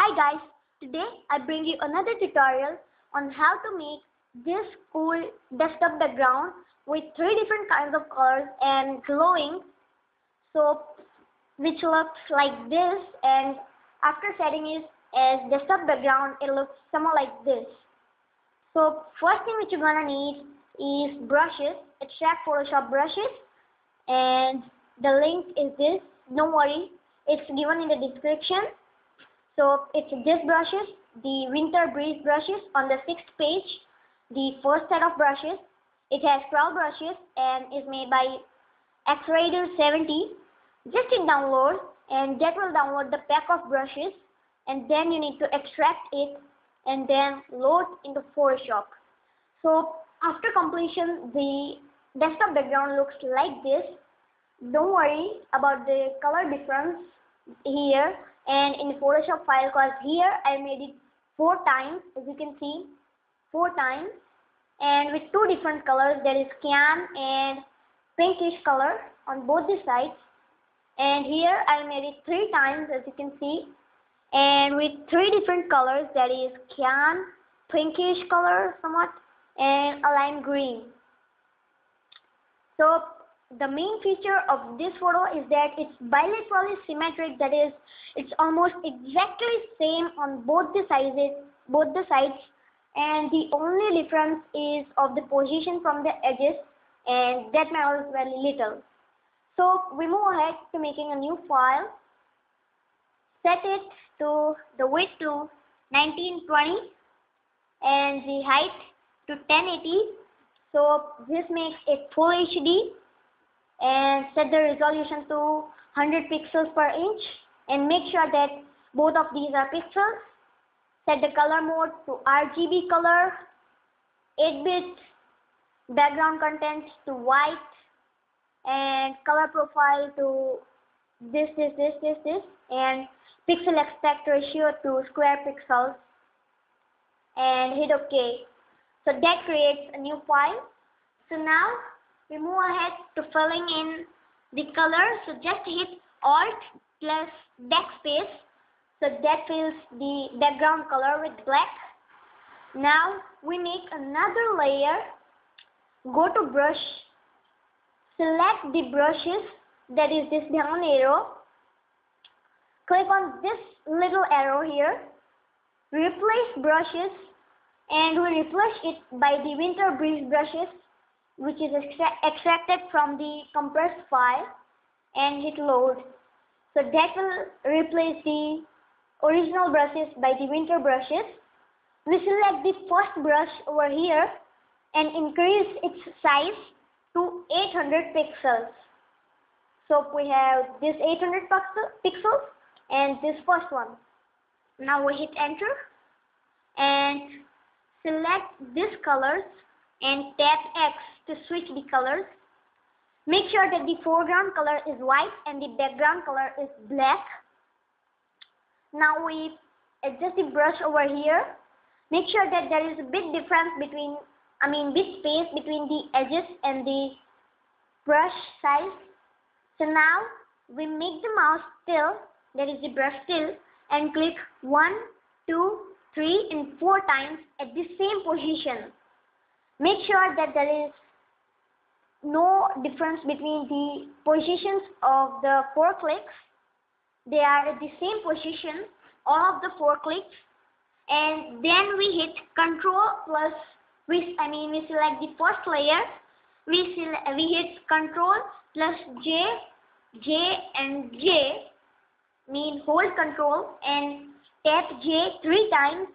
Hi guys, today I bring you another tutorial on how to make this cool desktop background with three different kinds of colors and glowing, so which looks like this, and after setting it as desktop background it looks somewhat like this. So first thing which you're gonna need is brushes, extract Photoshop brushes, and the link is this. Don't worry, it's given in the description. So it's this brushes, the Winter Breeze brushes on the 6th page, the first set of brushes. It has 12 brushes and is made by X-Raider 70. Just hit download and that will download the pack of brushes, and then you need to extract it and then load into Photoshop. So after completion, the desktop background looks like this. Don't worry about the color difference here and in the Photoshop file, because here I made it 4 times, as you can see, 4 times, and with 2 different colors, there is cyan and pinkish color on both the sides. And here I made it 3 times, as you can see, and with 3 different colors, that is cyan, pinkish color somewhat, and a lime green. So the main feature of this photo is that it's bilaterally symmetric, that is, it's almost exactly same on both the sides, and the only difference is of the position from the edges, and that matters very little. So we move ahead to making a new file. Set it to the width to 1920 and the height to 1080. So this makes it full HD. And set the resolution to 100 pixels per inch and make sure that both of these are pixels. Set the color mode to RGB color, 8-bit, background content to white, and color profile to this, and pixel aspect ratio to square pixels, and hit OK. So that creates a new file. So now we move ahead to filling in the color. So just hit Alt plus backspace. So that fills the background color with black. Now we make another layer. Go to brush. Select the brushes, that is this down arrow. Click on this little arrow here. Replace brushes, and we replace it by the Winter Breeze brushes, which is extracted from the compressed file, and hit load. So that will replace the original brushes by the winter brushes. We select the first brush over here and increase its size to 800 pixels. So we have this 800 pixels and this first one. Now we hit enter and select these colors and tap X to switch the colors. Make sure that the foreground color is white and the background color is black. Now we adjust the brush over here. Make sure that there is a bit difference between, bit space between the edges and the brush size. So now we make the mouse till, that is the brush till, and click 1, 2, 3 and 4 times at the same position. Make sure that there is no difference between the positions of the 4 clicks. They are at the same position, all of the 4 clicks, and then we hit Control plus, we select the first layer. We hit Control plus J and J, mean hold Control and tap J 3 times.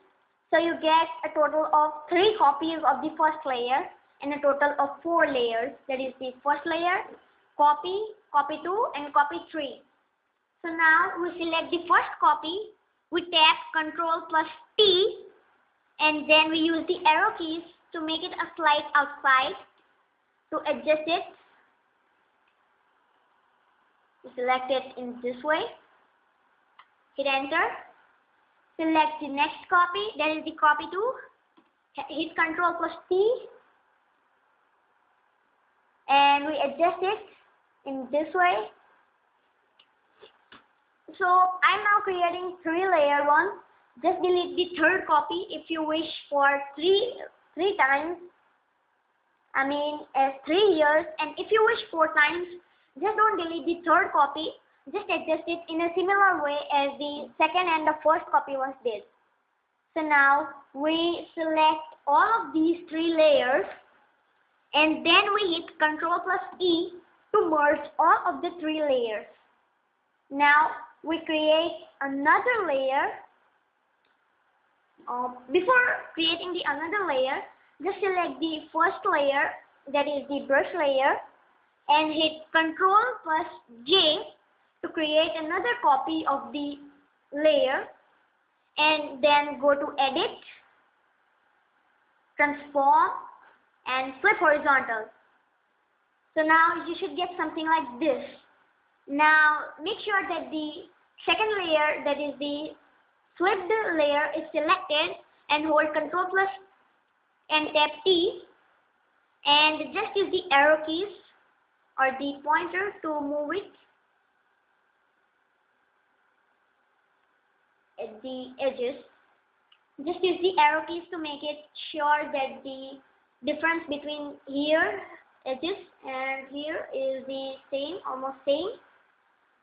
So you get a total of 3 copies of the first layer and a total of 4 layers. That is the first layer, copy, copy 2 and copy 3. So now we select the first copy, we tap Ctrl plus T, and then we use the arrow keys to make it a slide outside. To adjust it, we select it in this way, hit enter. Select the next copy, that is the copy 2, hit Ctrl plus T, and we adjust it in this way. So I'm now creating 3 layer one. just delete the third copy if you wish for three times. I mean as 3 years, and if you wish 4 times, just don't delete the third copy. Just adjust it in a similar way as the second and the first copy was did. So now we select all of these 3 layers, and then we hit Ctrl plus E to merge all of the 3 layers. Now we create another layer. Before creating the another layer, just select the first layer, that is the brush layer, and hit Ctrl plus J to create another copy of the layer, and then go to Edit, Transform, and Flip Horizontal. So now you should get something like this. Now make sure that the second layer, that is the flipped layer, is selected, and hold Ctrl plus and tap T, and just use the arrow keys or the pointer to move it at the edges. Just use the arrow keys to make it sure that the difference between here edges and here is the same, almost same.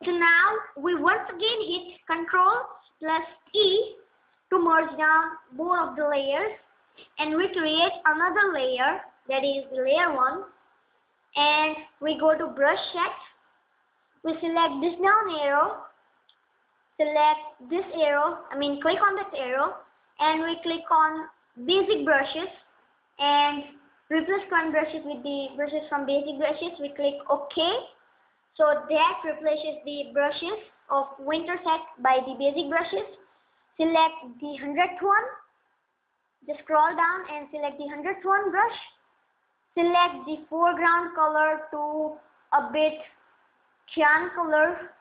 So now we once again hit Ctrl plus E to merge down both of the layers, and we create another layer, that is layer 1, and we go to brush set. We select this down arrow, select this arrow, click on this arrow, and we click on basic brushes and replace current brushes with the brushes from basic brushes. We click OK. So that replaces the brushes of winter set by the basic brushes. Select the 100th one. Just scroll down and select the 100th one brush. Select the foreground color to a bit cyan color,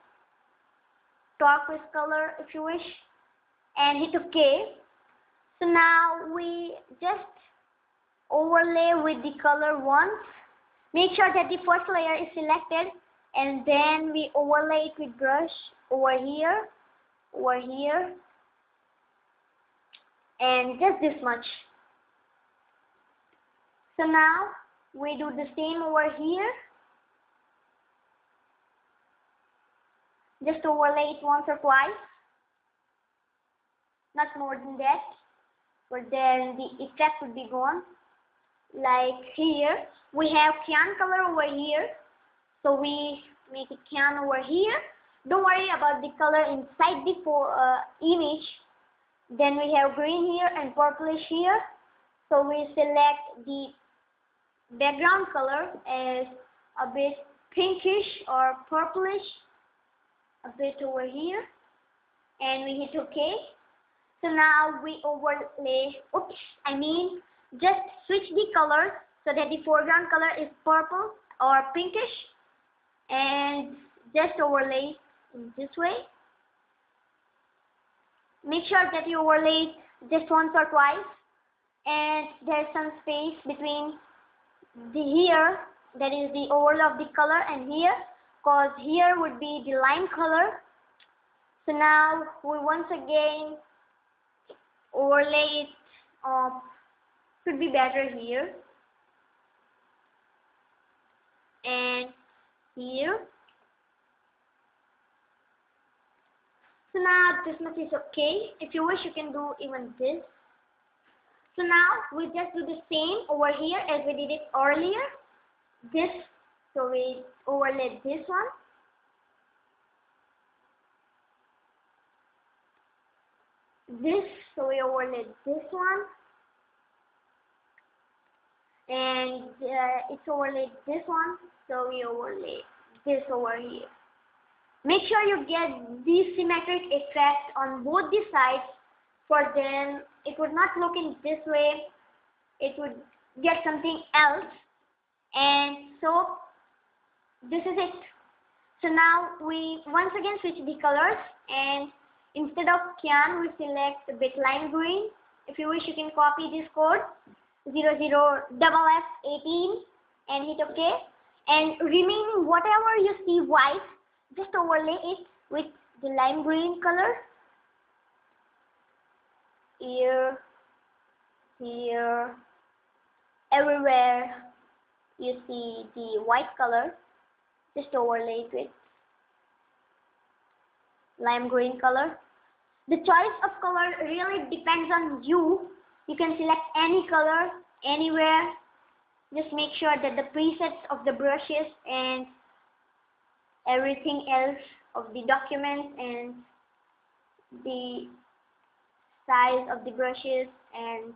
turquoise color if you wish, and hit OK. So now we just overlay with the color once. Make sure that the first layer is selected, and then we overlay it with brush over here, and just this much. So now we do the same over here. Just overlay it once or twice, not more than that, but then the effect would be gone. Like here, we have cyan color over here, so we make it cyan over here. Don't worry about the color inside the image. Then we have green here and purplish here, so we select the background color as a bit pinkish or purplish, a bit over here, and we hit OK. So now we overlay, just switch the colors so that the foreground color is purple or pinkish, and just overlay in this way. Make sure that you overlay just once or twice, and there's some space between the here, that is the overlay of the color, and here, because here would be the lime color. So now we once again overlay it. Could be better here and here. So now this much is okay. If you wish, you can do even this. So now we just do the same over here as we did it earlier. This, so we overlay this one. This, so we overlay this one. And it's overlaid this one, so we overlay this over here. Make sure you get the symmetric effect on both the sides, for then it would not look in this way, it would get something else. And so this is it. So now we once again switch the colors, and instead of cyan we select a bit lime green. If you wish, you can copy this code 00FF18 and hit OK. And remaining whatever you see white, just overlay it with the lime green color. here, here, everywhere you see the white color, just overlay it with lime green color. The choice of color really depends on you. You can select any color anywhere. Just make sure that the presets of the brushes and everything else of the document and the size of the brushes and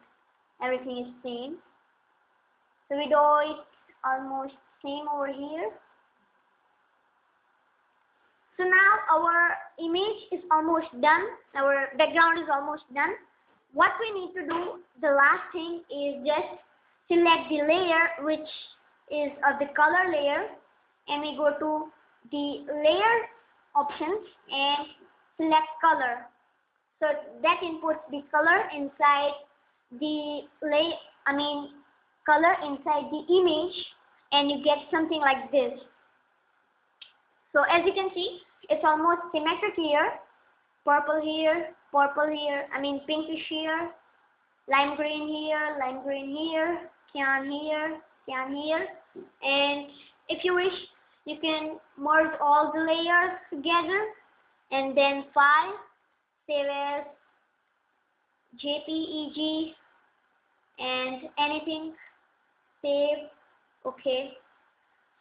everything is same. So we do it almost same over here. So now our image is almost done. Our background is almost done. What we need to do, the last thing, is just select the layer which is the color layer, and we go to the layer options and select color. So that inputs the color inside the color inside the image, and you get something like this. So as you can see, it's almost symmetric here, purple here, pinkish here, lime green here, cyan here, and if you wish, you can merge all the layers together and then file, save as JPEG and anything, save, okay.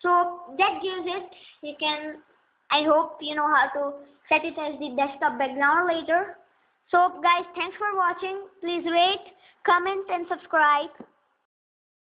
So that gives it. I hope you know how to set it as the desktop background later. So guys, thanks for watching. Please rate, comment and subscribe.